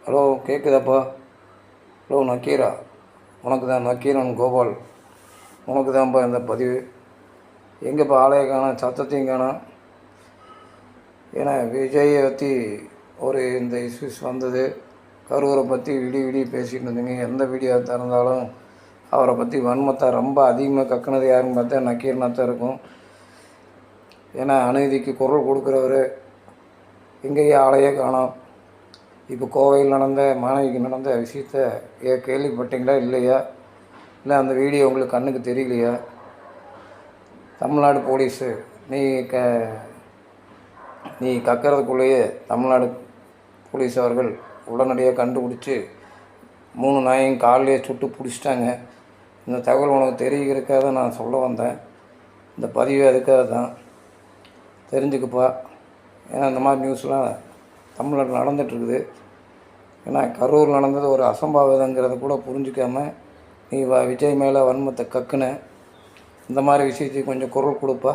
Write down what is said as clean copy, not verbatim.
Hello, கேட்குதாப்பா? Hello Nakkeera, உனக்கு தான். நக்கீரன் கோபால், உனக்கு தான்ப்பா இந்த பதிவு. எங்கேப்பா ஆளைய காணோம், சத்தத்தையும் காணோம். ஏன்னா விஜயை பற்றி ஒரு இந்த இஷ்யூஸ் வந்தது. கரூரை பற்றி விடி பேசிகிட்டு இருந்தீங்க. எந்த வீடியோ திறந்தாலும் அவரை பற்றி வன்மத்தை ரொம்ப அதிகமாக கக்குனது யாருன்னு பார்த்தா நக்கீரனாக தான் இருக்கும். ஏன்னா அநீதிக்கு குரல் கொடுக்குறவர் எங்கேயே ஆளையே காணோம். இப்போ கோவையில் நடந்த மாணவிக்கு நடந்த விஷயத்த கேள்விப்பட்டீங்களா இல்லையா? இல்லை அந்த வீடியோ உங்களுக்கு கண்ணுக்கு தெரியலையா? தமிழ்நாடு போலீஸு நீ கக்கிறதுக்குள்ளேயே தமிழ்நாடு போலீஸ் அவர்கள் உடனடியாக கண்டுபிடிச்சி 3 நாயையும் காலையே சுட்டு பிடிச்சிட்டாங்க. இந்த தகவல் உனக்கு தெரிவிக்கிறதுக்காக தான் நான் சொல்ல வந்தேன். இந்த பதிவு அதுக்காக தான், தெரிஞ்சுக்கப்பா. ஏன்னா இந்த மாதிரி நியூஸ்லாம் தமிழ்நாட்டில் நடந்துகிட்ருக்குது. ஏன்னா கரூர் நடந்தது ஒரு அசம்பாவிதங்கிறத கூட புரிஞ்சிக்காமல் நீ விஜய் மேலே வன்மத்தை கக்குன. இந்த மாதிரி விஷயத்துக்கு கொஞ்சம் குரல் கொடுப்பா.